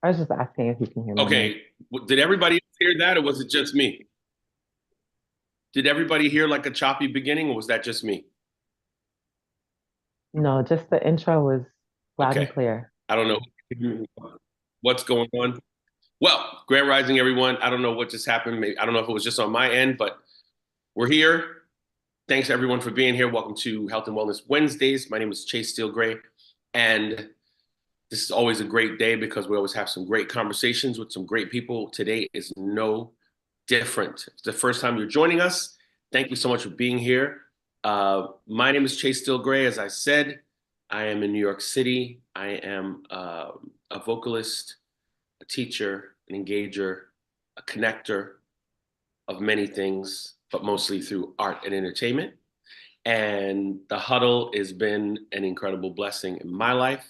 I was just asking if you can hear my mic. Okay, did everybody hear that, or was it just me? Did everybody hear like a choppy beginning, or was that just me? No, just the intro was loud and Okay, clear. I don't know what's going on. Well, Grand Rising, everyone. I don't know what just happened. Maybe, I don't know if it was just on my end, but we're here. Thanks everyone for being here. Welcome to Health and Wellness Wednesdays. My name is Chase Steele Gray, and this is always a great day because we always have some great conversations with some great people. Today is no different. If it's the first time you're joining us, thank you so much for being here. My name is Chase Steele Gray. As I said, I am in New York City. I am a vocalist, a teacher, an engager, a connector of many things, but mostly through art and entertainment. And the Huddle has been an incredible blessing in my life.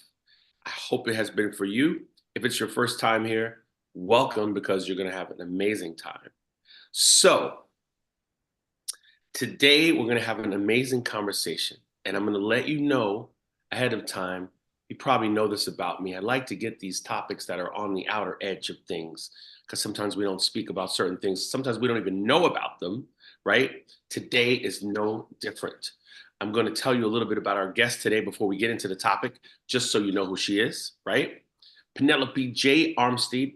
I hope it has been for you. If it's your first time here, welcome because you're going to have an amazing time. So, today we're going to have an amazing conversation, and I'm going to let you know ahead of time. You probably know this about me. I like to get these topics that are on the outer edge of things because sometimes we don't speak about certain things. Sometimes we don't even know about them, right? Today is no different. I'm going to tell you a little bit about our guest today before we get into the topic, just so you know who she is, right? Penelope J. Armstead.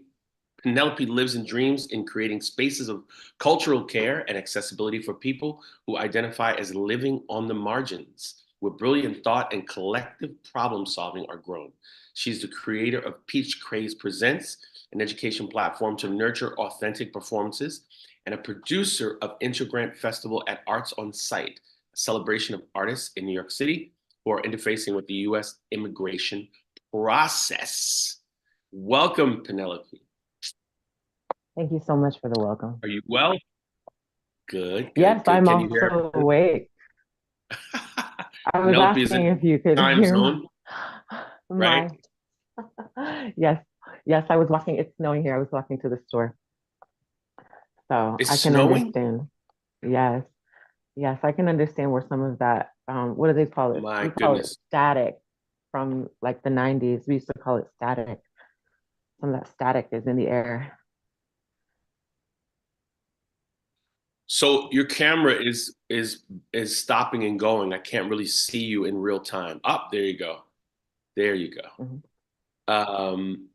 Penelope lives and dreams in creating spaces of cultural care and accessibility for people who identify as living on the margins, where brilliant thought and collective problem solving are grown. She's the creator of Peach Craze Presents, an education platform to nurture authentic performances, and a producer of Intergrant Festival at Arts on Site, a celebration of artists in New York City who are interfacing with the US immigration process. Welcome, Penelope. Thank you so much for the welcome. Are you well? Good, Yes, good, good. I'm Can you hear also awake. I was Penelope? Is it asking if you could time hear zone, right? my. Yes, yes, I was walking. It's snowing here. I was walking to the store. So It's I can snowing? understand. Yes, yes, I can understand where some of that, what do they call it? My We call it goodness. static from like the 90s. We used to call it static. Some of that static is in the air. So your camera is stopping and going. I can't really see you in real time. Up, there you go. There you go. Mhm. Um,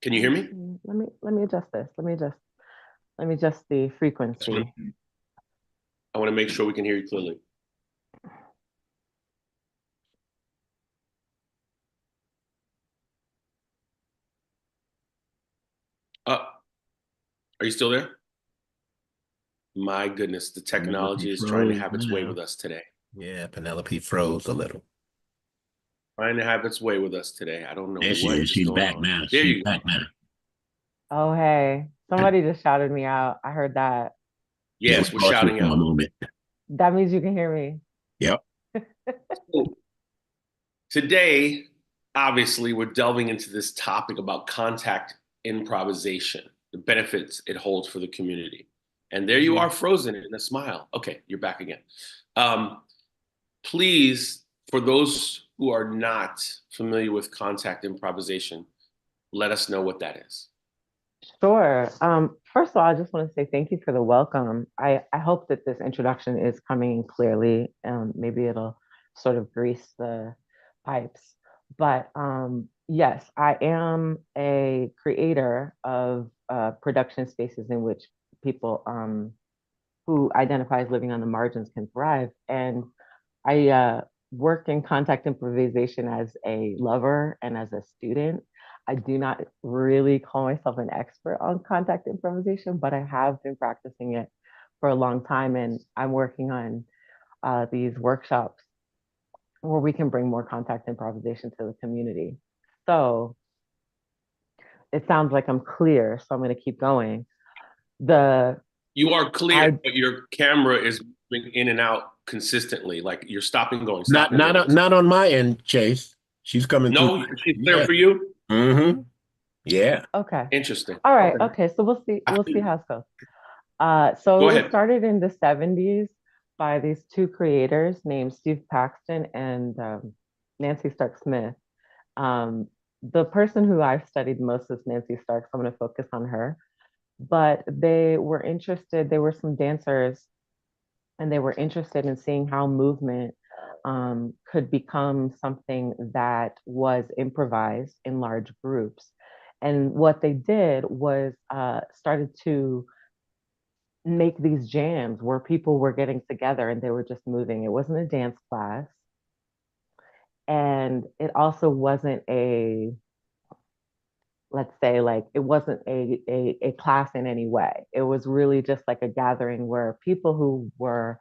can you Let hear me me? see. Let me adjust this. Let me adjust the frequency. I want to make sure we can hear you clearly. Up, are you still there? My goodness, the Penelope technology is trying to froze have its way now. with us today. Yeah, Penelope froze a little. Trying to have its way with us today. I don't know There she what is. is She's going back on. now. There She's you go. back now. Oh, hey, somebody just shouted me out. I heard that. Yeah, we Yes, we're lost you shouting for a out. moment. That means you can hear me. Yep. So today, obviously, we're delving into this topic about contact improvisation, the benefits it holds for the community. And there you Mhm. are, frozen in a smile. Okay, you're back again. Um, Please, for those who are not familiar with contact improvisation, let us know what that is. Sure. First of all, I just want to say thank you for the welcome. I hope that this introduction is coming in clearly. Maybe it'll sort of grease the pipes. But yes, I am a creator of production spaces in which people who identify as living on the margins can thrive. And I work in contact improvisation as a lover and as a student. I do not really call myself an expert on contact improvisation, but I have been practicing it for a long time. And I'm working on these workshops where we can bring more contact improvisation to the community. So it sounds like I'm clear. So I'm going to keep going. The You are clear, I but your camera is moving in and out consistently. Like you're stopping going, Not stopping not going. on- not on my end, Chase. She's coming through. No, she's clear Yeah. for you. Mm-hmm. Yeah. Okay. Interesting. All right. Okay. Okay. So we'll see. I We'll see feel- how it goes. So Go it was ahead. started in the 70s by these two creators named Steve Paxton and Nancy Stark Smith. Um, the person who I've studied most is Nancy Stark, so I'm going to focus on her. But they were interested, they were some dancers, and they were interested in seeing how movement could become something that was improvised in large groups. And what they did was started to make these jams where people were getting together and they were just moving. It wasn't a dance class. And it also wasn't a, let's say, like, it wasn't a class in any way. It was really just like a gathering where people who were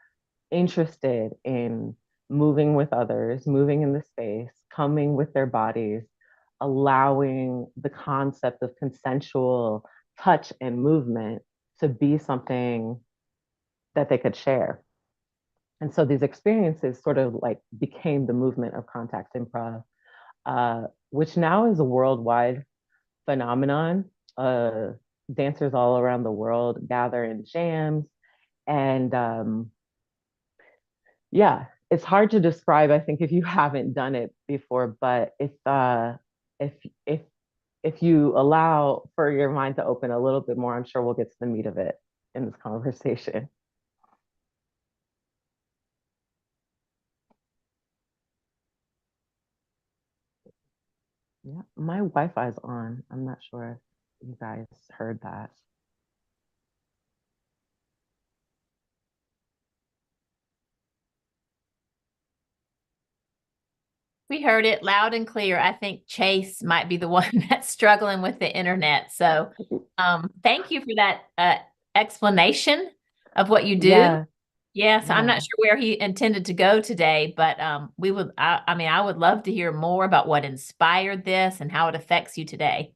interested in moving with others, moving in the space, coming with their bodies, allowing the concept of consensual touch and movement to be something that they could share. And so these experiences sort of like became the movement of contact improv, which now is a worldwide phenomenon. Dancers all around the world gather in jams, and yeah, it's hard to describe, I think, if you haven't done it before, but if if if you allow for your mind to open a little bit more, I'm sure we'll get to the meat of it in this conversation. Yeah, my Wi-Fi is on. I'm not sure if you guys heard that. We heard it loud and clear. I think Chase might be the one that's struggling with the internet. So thank you for that explanation of what you do. Yeah, Yes, I'm yeah. not sure where he intended to go today, but we would, I mean, I would love to hear more about what inspired this and how it affects you today.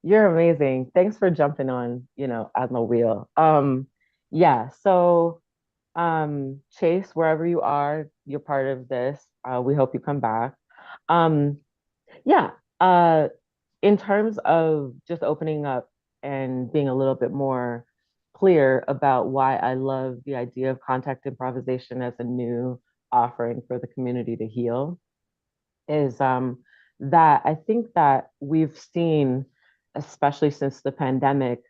You're amazing. Thanks for jumping on the wheel. Yeah, so Chase, wherever you are, you're part of this. We hope you come back. Um, yeah, in terms of just opening up and being a little bit more clear about why I love the idea of contact improvisation as a new offering for the community to heal, is that I think that we've seen, especially since the pandemic,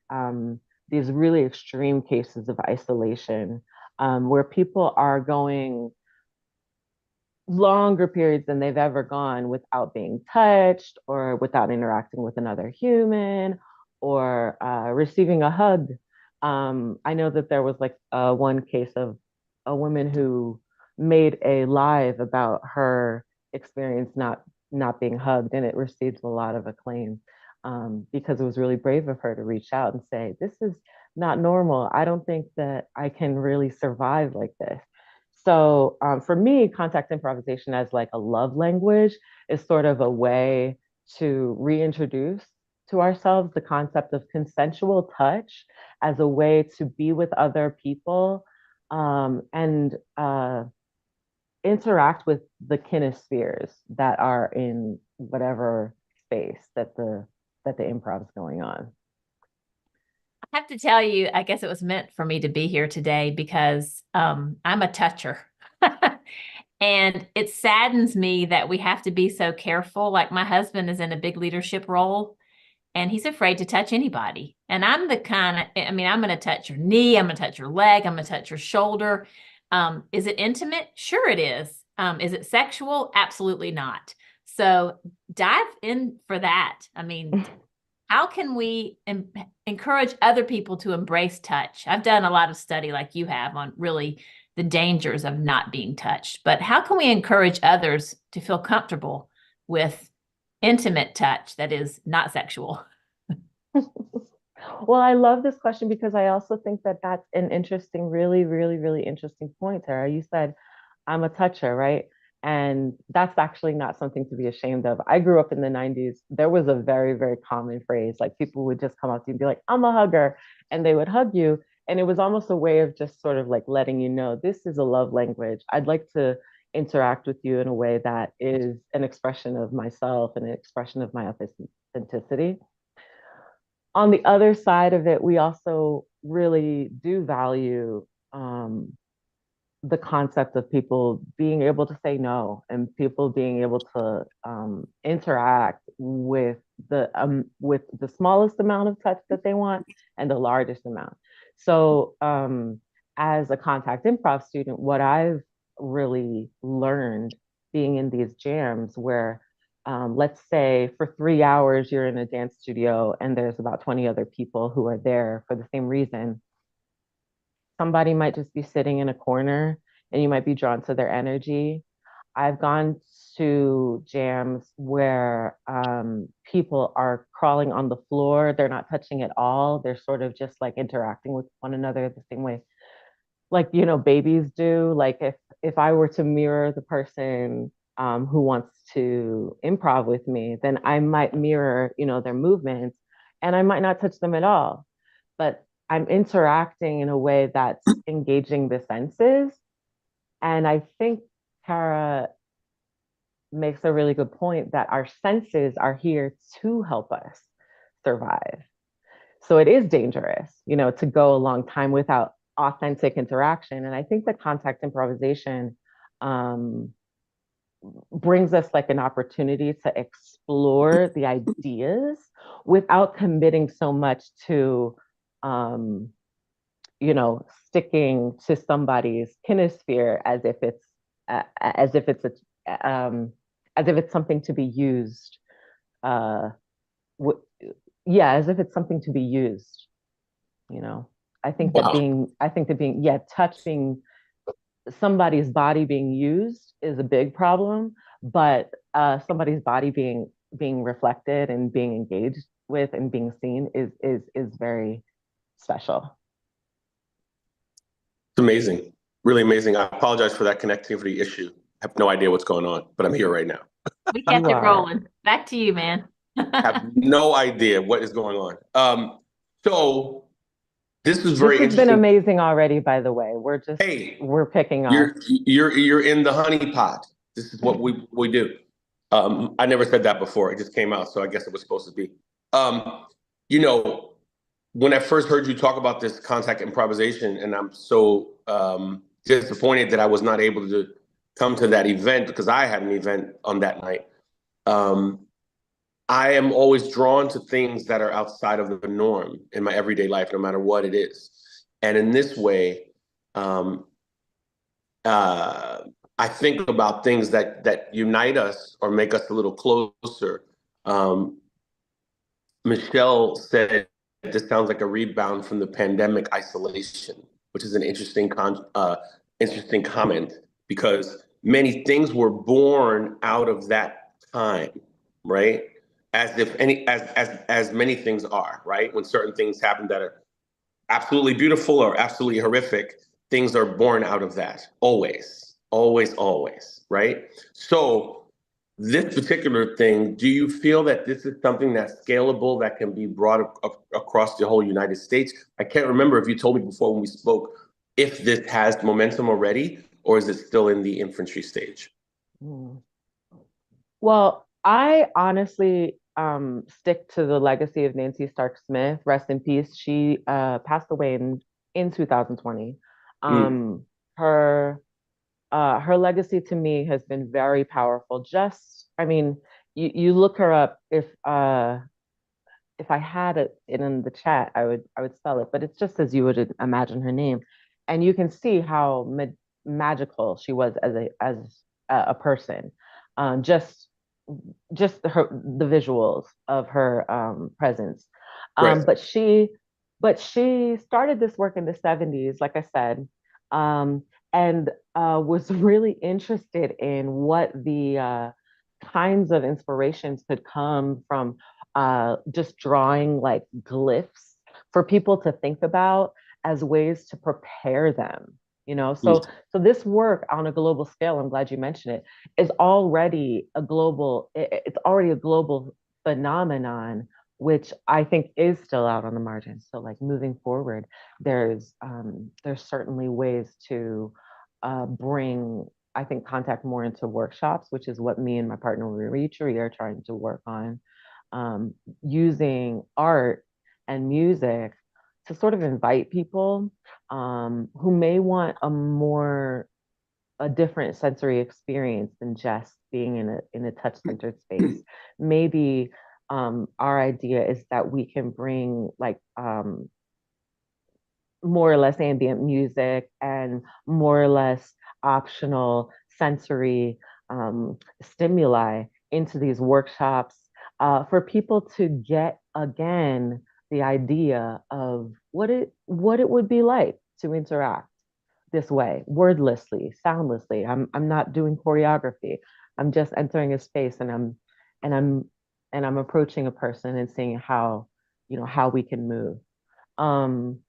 these really extreme cases of isolation, where people are going longer periods than they've ever gone without being touched or without interacting with another human or receiving a hug. I know that there was like one case of a woman who made a live about her experience not being hugged, and it received a lot of acclaim because it was really brave of her to reach out and say, "This is not normal. I don't think that I can really survive like this." So for me, contact improvisation as like a love language is sort of a way to reintroduce to ourselves the concept of consensual touch as a way to be with other people and interact with the kinespheres that are in whatever space that the improv is going on. I have to tell you, I guess it was meant for me to be here today because I'm a toucher. And it saddens me that we have to be so careful. Like my husband is in a big leadership role and he's afraid to touch anybody. And I'm the kind of, I mean, I'm going to touch your knee, I'm going to touch your leg, I'm going to touch your shoulder. Is it intimate? Sure it is. Is it sexual? Absolutely not. So dive in for that. I mean, how can we encourage other people to embrace touch? I've done a lot of study like you have on really the dangers of not being touched, but how can we encourage others to feel comfortable with intimate touch that is not sexual? Well, I love this question because I also think that that's an interesting, really, really, really interesting point, Tara. You said, I'm a toucher, right? And that's actually not something to be ashamed of. I grew up in the 90s. There was a very, very common phrase. Like people would just come up to you and be like, I'm a hugger. And they would hug you. And it was almost a way of just sort of like letting you know, this is a love language. I'd like to interact with you in a way that is an expression of myself and an expression of my authenticity. On the other side of it, we also really do value the concept of people being able to say no and people being able to interact with the smallest amount of touch that they want and the largest amount. So as a contact improv student, what I've really learned being in these jams where let's say for 3 hours you're in a dance studio and there's about 20 other people who are there for the same reason. Somebody might just be sitting in a corner and you might be drawn to their energy. I've gone to jams where people are crawling on the floor. They're not touching at all. They're sort of just like interacting with one another the same way, like, you know, babies do. Like if I were to mirror the person who wants to improv with me, then I might mirror, you know, their movements and I might not touch them at all. But I'm interacting in a way that's engaging the senses. And I think Tara makes a really good point that our senses are here to help us survive. So it is dangerous, you know, to go a long time without authentic interaction. And I think that contact improvisation um, brings us like an opportunity to explore the ideas without committing so much to um, you know, sticking to somebody's kinesphere as if it's as if it's something to be used. Uh, w- yeah, as if it's something to be used. You know, Wow. I think that being, yeah, touch being somebody's body being used is a big problem, but somebody's body being reflected and being engaged with and being seen is very special. It's amazing, really amazing. I apologize for that connectivity issue. I have no idea what's going on, but I'm here right now. We kept You it are. rolling. Back to you, man. I have no idea what is going on. So this is This very has been interesting. amazing already, by the way. Hey, We're picking up. you're in the honey pot. This is what we do. I never said that before. It just came out, so I guess it was supposed to be. Um, you know, when I first heard you talk about this contact improvisation, and I'm so disappointed that I was not able to come to that event because I had an event on that night. Um, I am always drawn to things that are outside of the norm in my everyday life, no matter what it is. And in this way, um, uh, I think about things that unite us or make us a little closer. Um, Michelle said this sounds like a rebound from the pandemic isolation, which is an interesting comment because many things were born out of that time, right? As many things are, right? When certain things happen that are absolutely beautiful or absolutely horrific, things are born out of that. Always, always, always, right? So this particular thing, do you feel that this is something that's scalable that can be brought across the whole United States? I can't remember if you told me before when we spoke if this has momentum already or is it still in the infantry stage? Mm. Well, I honestly stick to the legacy of Nancy Stark Smith. Rest in peace. She passed away in 2020. Mm, Her her legacy to me has been very powerful. Just, I mean, you look her up. If I had it in the chat, I would spell it, but it's just as you would imagine her name, and you can see how magical she was as a person. Just the visuals of her presence. right. But she started this work in the 70s, like I said, um, and was really interested in what the kinds of inspirations could come from just drawing like glyphs for people to think about as ways to prepare them. You know, Mm, so this work on a global scale, I'm glad you mentioned it, is already a global, it's already a global phenomenon, which I think is still out on the margins. So like moving forward, there's certainly ways to bring, I think, contact more into workshops, which is what me and my partner Retreat are trying to work on, using art and music to sort of invite people who may want a different sensory experience than just being in a touch-centered space. Maybe our idea is that we can bring like more or less ambient music and more or less optional sensory stimuli into these workshops for people to get again the idea of what it would be like to interact this way, wordlessly, soundlessly. I'm not doing choreography. I'm just entering a space and I'm and I'm approaching a person and seeing how, how we can move. Um,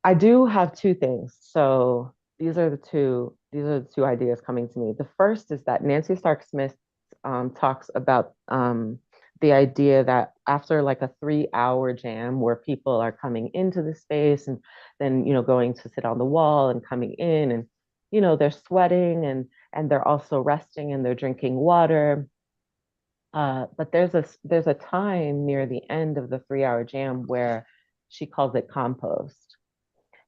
I do have two things. So these are the two ideas coming to me. The first is that Nancy Stark Smith talks about the idea that after like a 3-hour jam where people are coming into the space and then going to sit on the wall and coming in and they're sweating and they're also resting and they're drinking water. But there's a time near the end of the 3-hour jam where she calls it compost.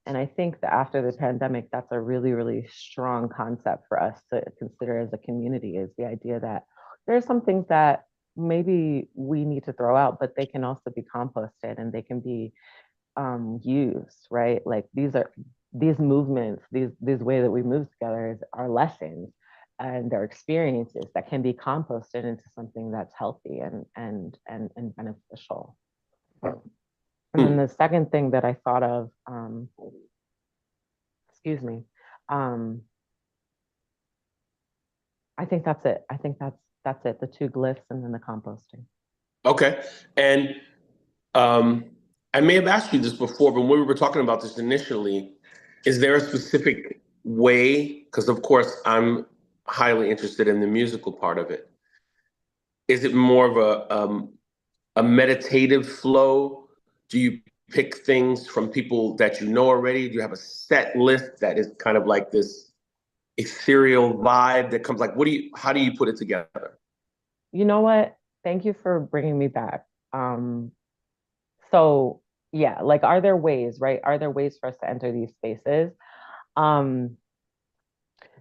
And I think that after the pandemic, that's a really, really strong concept for us to consider as a community, is the idea that there's some things that maybe we need to throw out, but they can also be composted and they can be used, right? Like these movements, these way that we move together are lessons and they're experiences that can be composted into something that's healthy and beneficial. And then the second thing that I thought of, excuse me, I think that's it. I think that's it. The two glyphs and then the composting. Okay. And I may have asked you this before, but when we were talking about this initially, is there a specific way? Because of course I'm highly interested in the musical part of it. Is it more of a meditative flow? Do you pick things from people that you know already? Do you have a set list that is kind of like this ethereal vibe that comes like, how do you put it together? You know what? Thank you for bringing me back. So yeah, like, are there ways, right? Are there ways for us to enter these spaces? Number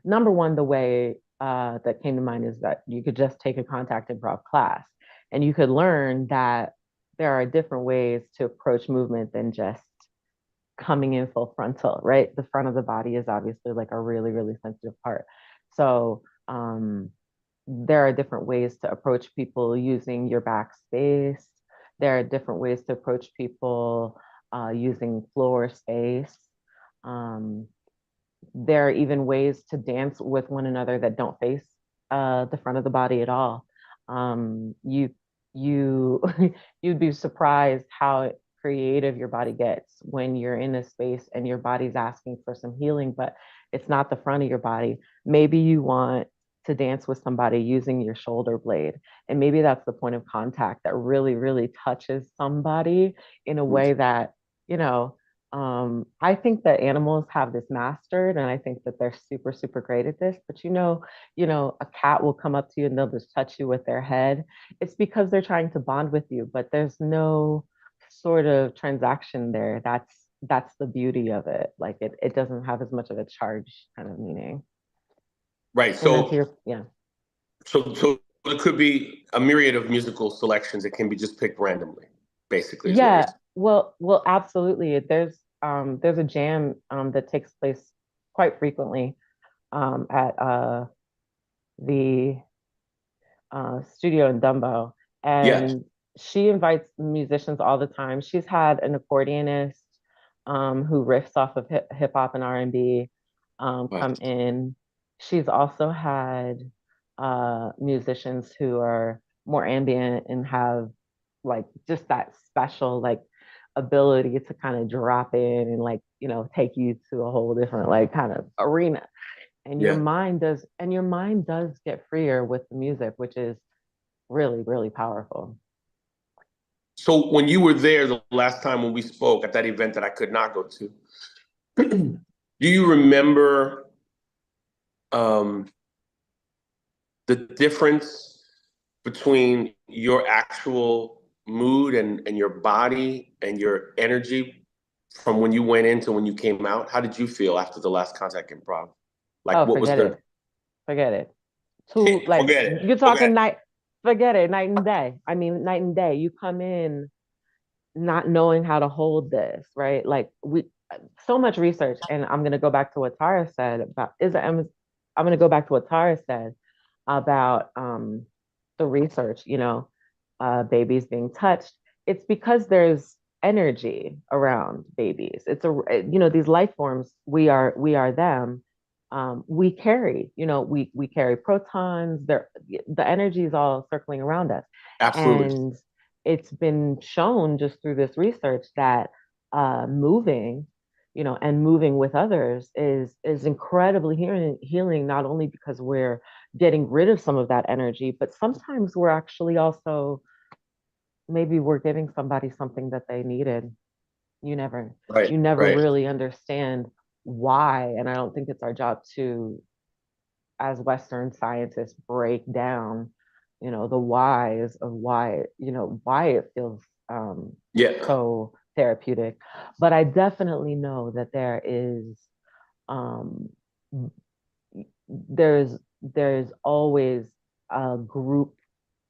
one, the way that came to mind is that you could just take a contact improv class and you could learn that there are different ways to approach movement than just coming in full frontal, right? The front of the body is obviously like a really, really sensitive part. So there are different ways to approach people using your backspace. There are different ways to approach people using floor space. There are even ways to dance with one another that don't face the front of the body at all. You you'd be surprised how creative your body gets when you're in a space and your body's asking for some healing, but it's not the front of your body. Maybe you want to dance with somebody using your shoulder blade, and maybe that's the point of contact that really, really touches somebody in a way that, you know, I think that animals have this mastered, and I think that they're super, super great at this. But a cat will come up to you and they'll just touch you with their head. It's because they're trying to bond with you, but there's no sort of transaction there. That's the beauty of it. Like it doesn't have as much of a charge kind of meaning. Right. Yeah. So it could be a myriad of musical selections. It can be just picked randomly, basically. Yeah. Well, absolutely. There's a jam that takes place quite frequently at the studio in Dumbo, and she invites musicians all the time. She's had an accordionist who riffs off of hip hop and R&B come in. She's also had musicians who are more ambient and have like just that special like ability to kind of drop in and like take you to a whole different like kind of arena, and your mind does get freer with the music, which is really, really powerful. So when you were there the last time when we spoke at that event that I could not go to, do you remember the difference between your actual mood and your body and your energy from when you went in to when you came out? How did you feel after the last Contact Improv? Like, Oh, what was forget it. Two, like, Forget it. you're talking Forget forget it, night and day. I mean, night and day. You come in not knowing how to hold this, right? Like, so much research, and I'm gonna go back to what Tara said about I'm gonna go back to what Tara said about the research, babies being touched. It's because there's energy around babies. These life forms, we are them. We carry, we carry protons. The energy is all circling around us. Absolutely. And it's been shown just through this research that moving, and moving with others is incredibly healing, not only because we're getting rid of some of that energy, but sometimes we're actually also, maybe we're giving somebody something that they needed. You never Right. you never Right. really understand why. And I don't think it's our job to, as Western scientists, break down, the whys of why it feels Yeah. so therapeutic. But I definitely know that um, there's always a group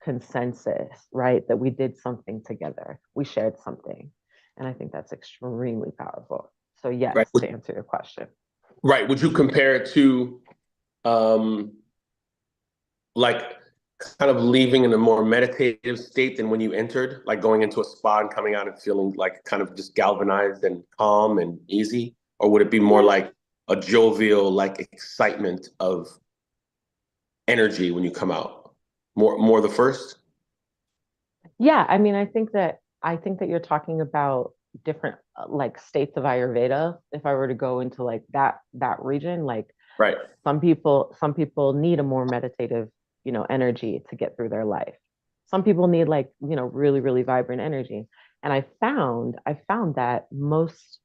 consensus, right? That we did something together, we shared something, and I think that's extremely powerful. So yes, Right. to answer your question. Right. Would you compare it to um like kind of leaving in a more meditative state than when you entered, like going into a spa and coming out and feeling like kind of just galvanized and calm and easy? Or would it be more like a jovial, like excitement of energy when you come out? More the first? Yeah, I mean, I think that you're talking about different like states of Ayurveda. If I were to go into like that region, like Right. some people need a more meditative, energy to get through their life. Some people need, like, really, really vibrant energy. And I found that most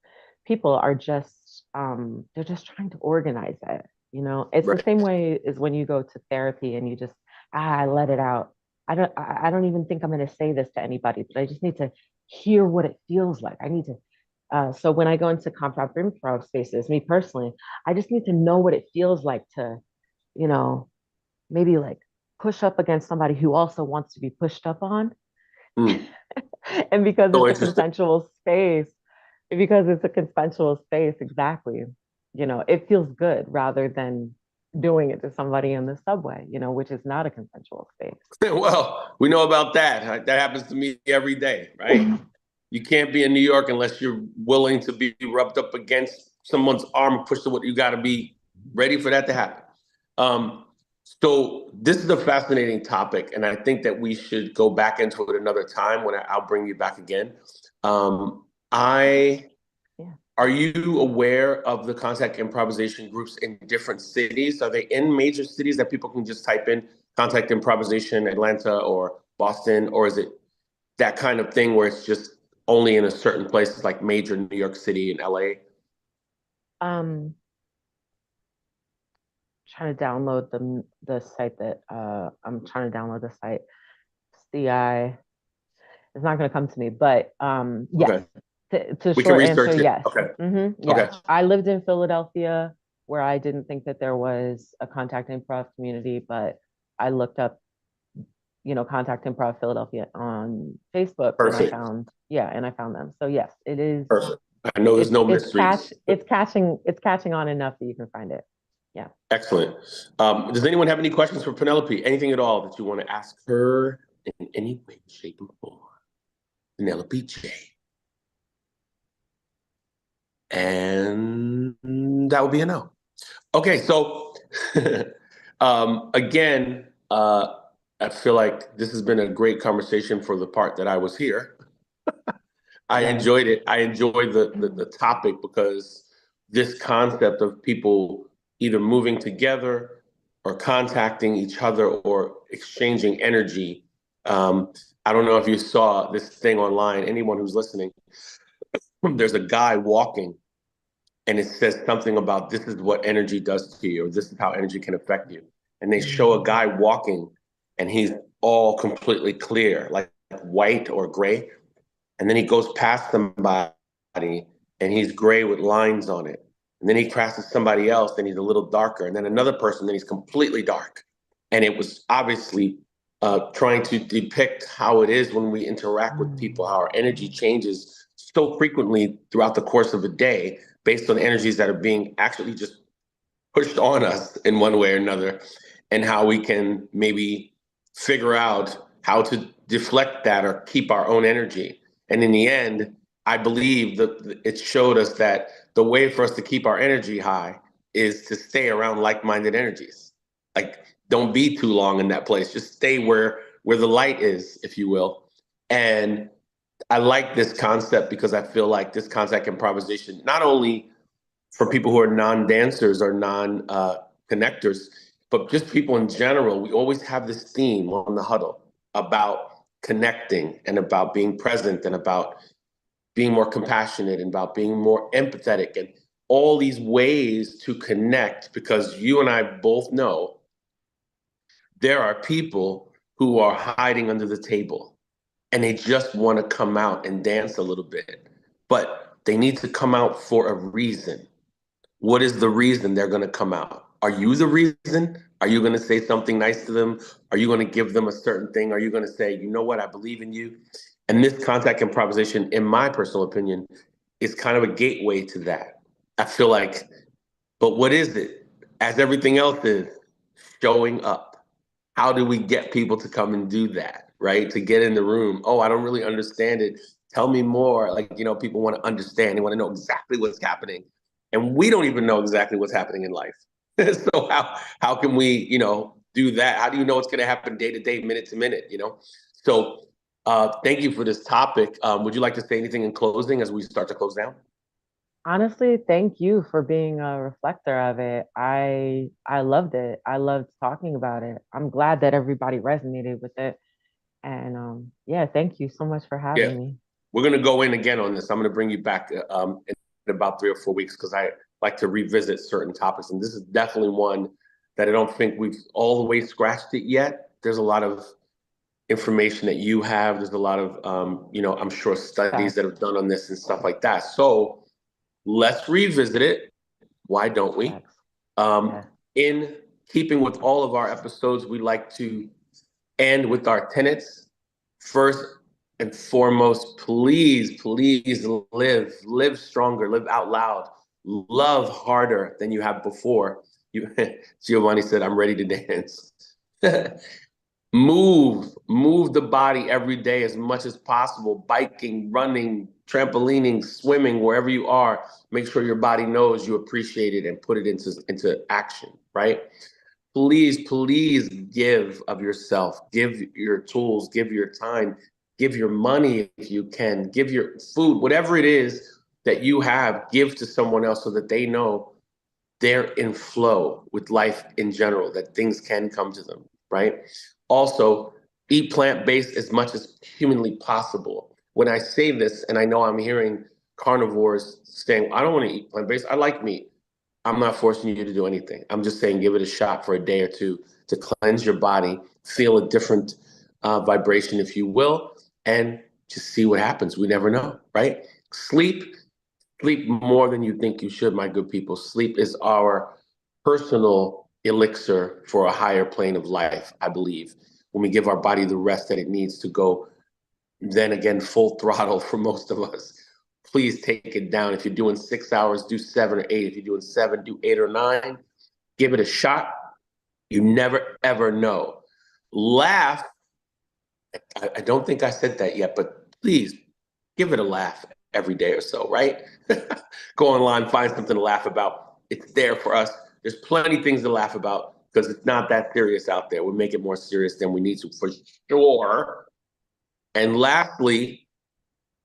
people are just they're just trying to organize it. It's the Right. same way as when you go to therapy and you just, I let it out. I don't even think I'm going to say this to anybody, but I just need to hear what it feels like. I need to so when I go into Contact Improv spaces, me personally, I just need to know what it feels like to, you know, maybe like push up against somebody who also wants to be pushed up on. Mm. And because So it's a interesting. consensual space, exactly, it feels good rather than doing it to somebody in the subway, which is not a consensual space. Well, we know about that. That happens to me every day, right? You can't be in New York unless you're willing to be rubbed up against someone's arm and pushed to what you got to be ready for that to happen. Um, so this is a fascinating topic, and I think that we should go back into it another time when I'll bring you back again. I Yeah. Are you aware of the contact improvisation groups in different cities? Are they in major cities that people can just type in contact improvisation, Atlanta or Boston, or is it that kind of thing where it's just only in a certain place, like major New York City and LA? Um, trying to download the site that I'm trying to download the site. CI. It's not going to come to me, but yes. Okay. To We can short answer, research it. yes. Okay. Yes. Okay. I lived in Philadelphia where I didn't think that there was a Contact Improv community, but I looked up, Contact Improv Philadelphia on Facebook, and I Perfect. found, yeah, and I found them. So yes, it is. Perfect. I know there's no mysteries. It's catching on enough that you can find it. Yeah. Excellent. Does anyone have any questions for Penelope? Anything at all that you want to ask her in any way, shape, or form? Penelope J. And that would be a no. Okay, so again, I feel like this has been a great conversation for the part that I was here. I Yeah. enjoyed it. I enjoyed the topic because this concept of people either moving together or contacting each other or exchanging energy. I don't know if you saw this thing online, anyone who's listening, there's a guy walking and it says something about this is what energy does to you, or this is how energy can affect you. And they show a guy walking and he's all completely clear, like white or gray, and then he goes past somebody and he's gray with lines on it. And then he passes somebody else, then he's a little darker, and then another person, then he's completely dark. And it was obviously trying to depict how it is when we interact with people, how our energy changes so frequently throughout the course of a day based on energies that are being actually just pushed on us in one way or another, and how we can maybe figure out how to deflect that or keep our own energy. And in the end, I believe that it showed us that the way for us to keep our energy high is to stay around like-minded energies. Like, don't be too long in that place. Just stay where the light is, if you will. And I like this concept because I feel like this contact improvisation, not only for people who are non-dancers or non-connectors, but just people in general, we always have this theme on the Huddle about connecting and about being present and about being more compassionate and about being more empathetic and all these ways to connect, because you and I both know there are people who are hiding under the table and they just want to come out and dance a little bit, but they need to come out for a reason. What is the reason they're going to come out? Are you the reason? Are you going to say something nice to them? Are you going to give them a certain thing? Are you going to say, you know what, I believe in you? And this contact improvisation, in my personal opinion, is kind of a gateway to that. I feel like, but what is it? As everything else is, showing up. How do we get people to come and do that, right? To get in the room. Oh, I don't really understand it. Tell me more. Like, people want to understand. They want to know exactly what's happening. And we don't even know exactly what's happening in life. So how can we, do that? How do you know what's going to happen day to day, minute to minute, So thank you for this topic. Would you like to say anything in closing as we start to close down? Honestly, thank you for being a reflector of it. I loved it. I loved talking about it. I'm glad that everybody resonated with it. And yeah, thank you so much for Yeah, having me. we're going to go in again on this. I'm going to bring you back in about 3 or 4 weeks because I like to revisit certain topics. And this is definitely one that I don't think we've all the way scratched it yet. There's a lot of information that you have. There's a lot of, I'm sure studies that have done on this and stuff like that. So let's revisit it. Why don't we? Yeah. In keeping with all of our episodes, we like to end with our tenets. First and foremost, please live stronger, live out loud, love harder than you have before. Giovanni said, I'm ready to dance. Move the body every day as much as possible, biking, running, trampolining, swimming, wherever you are. Make sure your body knows you appreciate it and put it into action, right? Please give of yourself, give your tools, give your time, give your money if you can, give your food, whatever it is that you have, give to someone else so that they know they're in flow with life in general, that things can come to them, right? Also, eat plant-based as much as humanly possible. When I say this, and I know I'm hearing carnivores saying, I don't want to eat plant-based, I like meat. I'm not forcing you to do anything. I'm just saying give it a shot for a day or two to cleanse your body, feel a different vibration, if you will, and just see what happens. We never know, right? Sleep more than you think you should, my good people. Sleep is our personal elixir for a higher plane of life, I believe. When we give our body the rest that it needs to go, then again, full throttle for most of us. Please take it down. If you're doing 6 hours, do 7 or 8. If you're doing 7, do 8 or 9. Give it a shot. You never, ever know. Laugh. I don't think I said that yet, but please give it a laugh every day or so, right? Go online, find something to laugh about. It's there for us. There's plenty of things to laugh about because it's not that serious out there. We make it more serious than we need to, for sure. And lastly,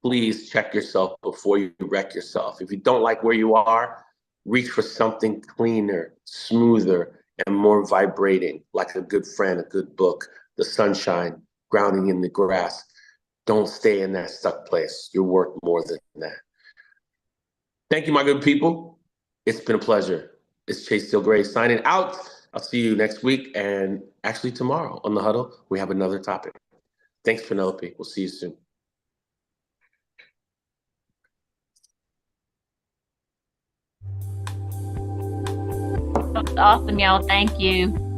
please check yourself before you wreck yourself. If you don't like where you are, reach for something cleaner, smoother, and more vibrating, like a good friend, a good book, the sunshine, grounding in the grass. Don't stay in that stuck place. You're worth more than that. Thank you, my good people. It's been a pleasure. It's Chase Steele Gray signing out. I'll see you next week and actually tomorrow on the Huddle. We have another topic. Thanks, Penelope. We'll see you soon. That's awesome, y'all. Thank you.